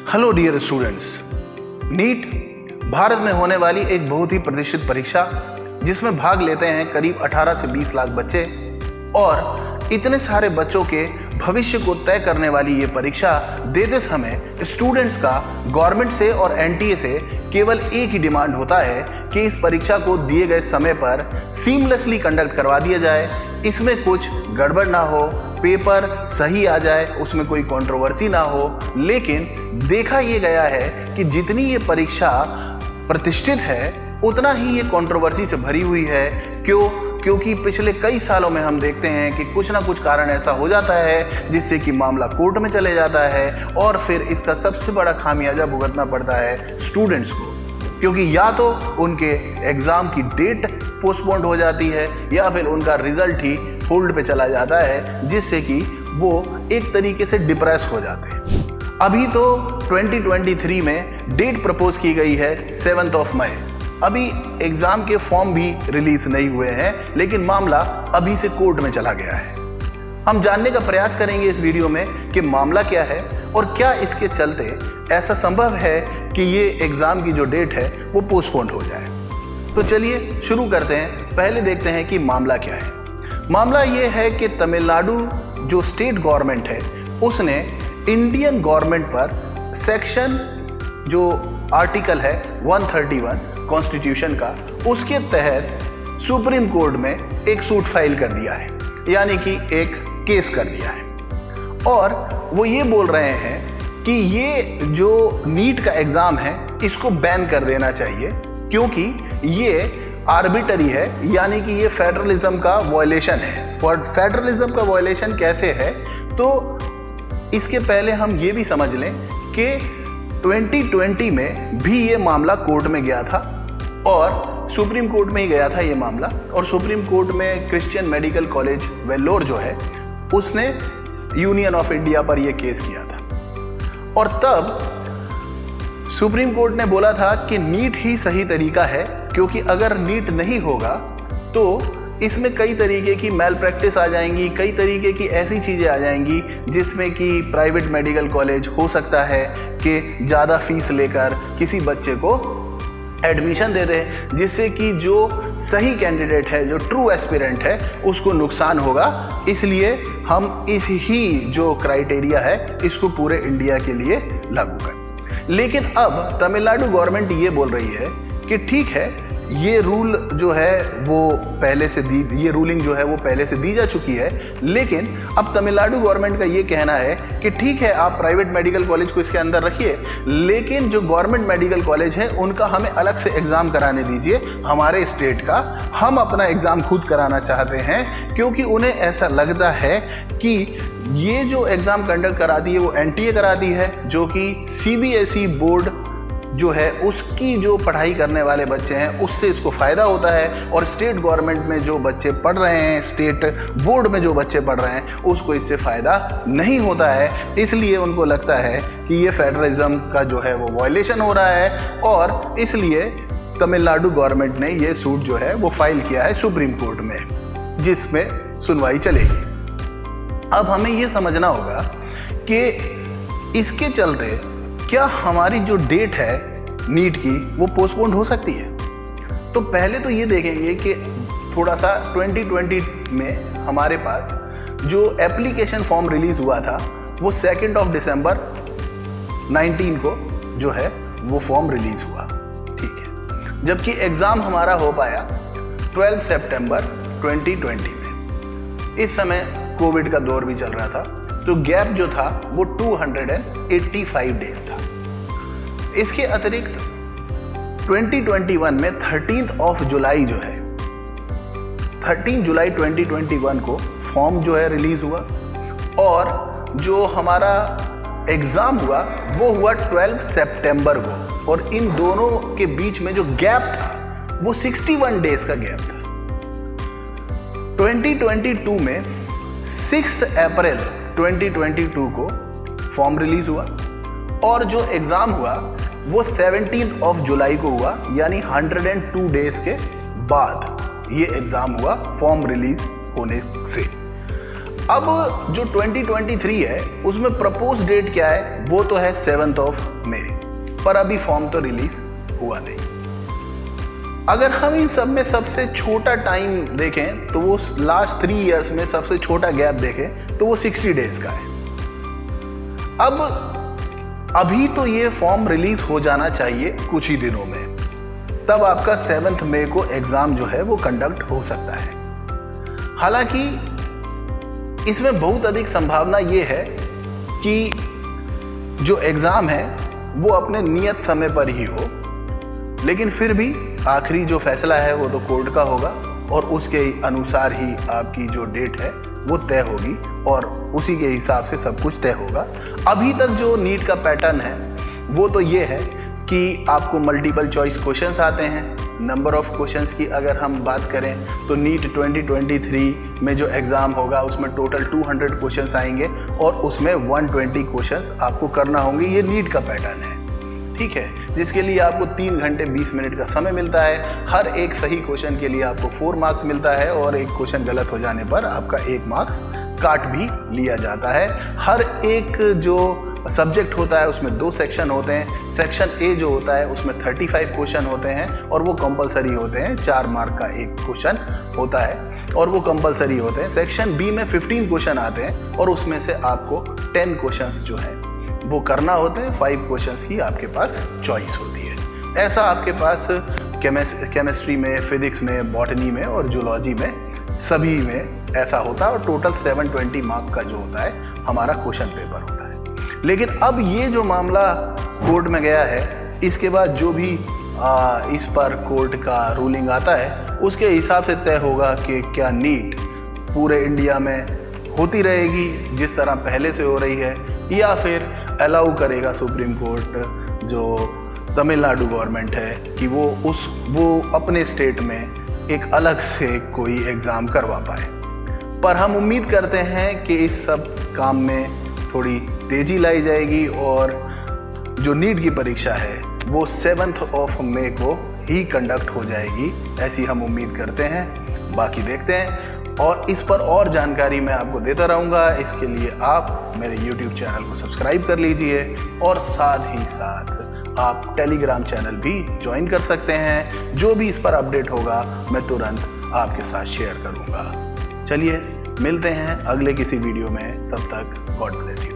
Hello dear students, NEET Bharat में होने वाली एक बहुत ही प्रतिष्ठित परीक्षा जिसमें भाग लेते हैं करीब 18 से 20 लाख बच्चे और इतने सारे बच्चों के भविष्य को तय करने वाली ये परीक्षा देते समय स्टूडेंट्स का गवर्नमेंट से और एनटीए से केवल एक ही डिमांड होता है कि इस परीक्षा को दिए गए समय पर सीमलेसली कंडक्ट करवा दिया जाए, इसमें कुछ गड़बड़ ना हो, पेपर सही आ जाए, उसमें कोई कंट्रोवर्सी ना हो। लेकिन देखा ये गया है कि जितनी ये परीक्षा प्रतिष्ठित है उतना ही ये कंट्रोवर्सी से भरी हुई है। क्योंकि पिछले कई सालों में हम देखते हैं कि कुछ ना कुछ कारण ऐसा हो जाता है जिससे कि मामला कोर्ट में चले जाता है और फिर इसका सबसे बड़ा खामियाजा भुगतना पड़ता है स्टूडेंट्स को, क्योंकि या तो उनके एग्ज़ाम की डेट पोस्टपोन्ड हो जाती है या फिर उनका रिजल्ट ही होल्ड पे चला जाता है, जिससे कि वो एक तरीके से डिप्रेस हो जाते हैं। अभी तो 2023 में डेट प्रपोज की गई है 7 मई। अभी एग्ज़ाम के फॉर्म भी रिलीज नहीं हुए हैं, लेकिन मामला अभी से कोर्ट में चला गया है। हम जानने का प्रयास करेंगे इस वीडियो में कि मामला क्या है और क्या इसके चलते ऐसा संभव है कि ये एग्ज़ाम की जो डेट है वो पोस्टपोन्ड हो जाए। तो चलिए शुरू करते हैं। पहले देखते हैं कि मामला क्या है। मामला ये है कि तमिलनाडु जो स्टेट गवर्नमेंट है उसने इंडियन गवर्नमेंट पर सेक्शन जो आर्टिकल है 131 कॉन्स्टिट्यूशन का, उसके तहत सुप्रीम कोर्ट में एक सूट फाइल कर दिया है, यानी कि एक केस कर दिया है। और वो ये बोल रहे हैं कि ये जो नीट का एग्ज़ाम है इसको बैन कर देना चाहिए, क्योंकि ये आर्बिटरी है, यानी कि ये फेडरलिज्म का वॉयलेशन है। फेडरलिज्म का वॉयलेशन कैसे है, तो इसके पहले हम ये भी समझ लें कि 2020 में भी ये मामला कोर्ट में गया था और सुप्रीम कोर्ट में ही गया था ये मामला। और सुप्रीम कोर्ट में क्रिश्चियन मेडिकल कॉलेज वेल्लोर जो है उसने यूनियन ऑफ इंडिया पर ये केस किया था। और तब सुप्रीम कोर्ट ने बोला था कि नीट ही सही तरीका है, क्योंकि अगर नीट नहीं होगा तो इसमें कई तरीके की मैल प्रैक्टिस आ जाएंगी, कई तरीके की ऐसी चीज़ें आ जाएंगी जिसमें कि प्राइवेट मेडिकल कॉलेज हो सकता है कि ज़्यादा फीस लेकर किसी बच्चे को एडमिशन दे दे, जिससे कि जो सही कैंडिडेट है, जो ट्रू एस्पिरेंट है, उसको नुकसान होगा। इसलिए हम इस ही जो क्राइटेरिया है इसको पूरे इंडिया के लिए लागू करें। लेकिन अब तमिलनाडु गवर्नमेंट ये बोल रही है कि ठीक है, ये रूल जो है वो पहले से ये रूलिंग जो है वो पहले से दी जा चुकी है, लेकिन अब तमिलनाडु गवर्नमेंट का ये कहना है कि ठीक है, आप प्राइवेट मेडिकल कॉलेज को इसके अंदर रखिए, लेकिन जो गवर्नमेंट मेडिकल कॉलेज है उनका हमें अलग से एग्ज़ाम कराने दीजिए। हमारे स्टेट का हम अपना एग्ज़ाम खुद कराना चाहते हैं, क्योंकि उन्हें ऐसा लगता है कि ये जो एग्ज़ाम कंडक्ट कराती है वो एनटीए कराती है, जो कि सीबीएसई बोर्ड जो है उसकी जो पढ़ाई करने वाले बच्चे हैं उससे इसको फ़ायदा होता है, और स्टेट गवर्नमेंट में जो बच्चे पढ़ रहे हैं, स्टेट बोर्ड में जो बच्चे पढ़ रहे हैं, उसको इससे फ़ायदा नहीं होता है। इसलिए उनको लगता है कि ये फेडरलिज्म का जो है वो वॉयलेशन हो रहा है, और इसलिए तमिलनाडु गवर्नमेंट ने ये सूट जो है वो फाइल किया है सुप्रीम कोर्ट में, जिसमें सुनवाई चलेगी। अब हमें ये समझना होगा कि इसके चलते क्या हमारी जो डेट है नीट की वो पोस्टपोन्ड हो सकती है। तो पहले तो ये देखेंगे कि थोड़ा सा 2020 में हमारे पास जो एप्लीकेशन फॉर्म रिलीज हुआ था वो 2 दिसंबर 19 को जो है वो फॉर्म रिलीज हुआ, ठीक है, जबकि एग्ज़ाम हमारा हो पाया 12 सितंबर 2020 में। इस समय कोविड का दौर भी चल रहा था, तो गैप जो था वो 285 डेज था। इसके अतिरिक्त 2021 में 13 जुलाई जो है 13 जुलाई 2021 को फॉर्म जो है रिलीज हुआ, और जो हमारा एग्ज़ाम हुआ वो हुआ 12 सितंबर को, और इन दोनों के बीच में जो गैप था वो 61 डेज का गैप था। 2022 में 6 अप्रैल 2022 को फॉर्म रिलीज हुआ, और जो एग्ज़ाम हुआ वो 17 जुलाई को हुआ, यानी 102 डेज के बाद ये एग्ज़ाम हुआ फॉर्म रिलीज होने से। अब जो 2023 है उसमें प्रपोज डेट क्या है, वो तो है 7 मई, पर अभी फॉर्म तो रिलीज हुआ नहीं। अगर हम इन सब में सबसे छोटा टाइम देखें तो वो लास्ट 3 इयर्स में सबसे छोटा गैप देखें तो वो 60 डेज का है। अब अभी तो ये फॉर्म रिलीज हो जाना चाहिए कुछ ही दिनों में, तब आपका 7 मई को एग्जाम जो है वो कंडक्ट हो सकता है। हालांकि इसमें बहुत अधिक संभावना ये है कि जो एग्जाम है वो अपने नियत समय पर ही हो, लेकिन फिर भी आखिरी जो फैसला है वो तो कोर्ट का होगा और उसके अनुसार ही आपकी जो डेट है वो तय होगी और उसी के हिसाब से सब कुछ तय होगा। अभी तक जो नीट का पैटर्न है वो तो ये है कि आपको मल्टीपल चॉइस क्वेश्चंस आते हैं। नंबर ऑफ क्वेश्चंस की अगर हम बात करें तो नीट 2023 में जो एग्ज़ाम होगा उसमें टोटल 200 क्वेश्चंस आएंगे और उसमें 120 क्वेश्चंस आपको करना होंगे। ये नीट का पैटर्न है, ठीक है, जिसके लिए आपको 3 घंटे 20 मिनट का समय मिलता है। हर एक सही क्वेश्चन के लिए आपको 4 मार्क्स मिलता है और एक क्वेश्चन गलत हो जाने पर आपका 1 मार्क्स काट भी लिया जाता है। हर एक जो सब्जेक्ट होता है उसमें 2 सेक्शन होते हैं। सेक्शन ए जो होता है उसमें 35 क्वेश्चन होते हैं और वो कंपलसरी होते हैं। 4 मार्क का एक क्वेश्चन होता है और वो कंपलसरी होते हैं। सेक्शन बी में 15 क्वेश्चन आते हैं और उसमें से आपको 10 क्वेश्चंस जो है वो करना होते हैं। 5 क्वेश्चंस की आपके पास चॉइस होती है। ऐसा आपके पास केमिस्ट्री में, फिजिक्स में, बॉटनी में और जूलॉजी में सभी में ऐसा होता है और टोटल 720 मार्क का जो होता है हमारा क्वेश्चन पेपर होता है। लेकिन अब ये जो मामला कोर्ट में गया है, इसके बाद जो भी इस पर कोर्ट का रूलिंग आता है उसके हिसाब से तय होगा कि क्या नीट पूरे इंडिया में होती रहेगी जिस तरह पहले से हो रही है, या फिर अलाउ करेगा सुप्रीम कोर्ट जो तमिलनाडु गवर्नमेंट है कि वो अपने स्टेट में एक अलग से कोई एग्ज़ाम करवा पाए। पर हम उम्मीद करते हैं कि इस सब काम में थोड़ी तेज़ी लाई जाएगी और जो नीट की परीक्षा है वो 7 मई को ही कंडक्ट हो जाएगी, ऐसी हम उम्मीद करते हैं। बाकी देखते हैं और इस पर और जानकारी मैं आपको देता रहूँगा। इसके लिए आप मेरे YouTube चैनल को सब्सक्राइब कर लीजिए और साथ ही साथ आप टेलीग्राम चैनल भी ज्वाइन कर सकते हैं। जो भी इस पर अपडेट होगा मैं तुरंत आपके साथ शेयर करूँगा। चलिए मिलते हैं अगले किसी वीडियो में, तब तक गॉड ब्लेस यू।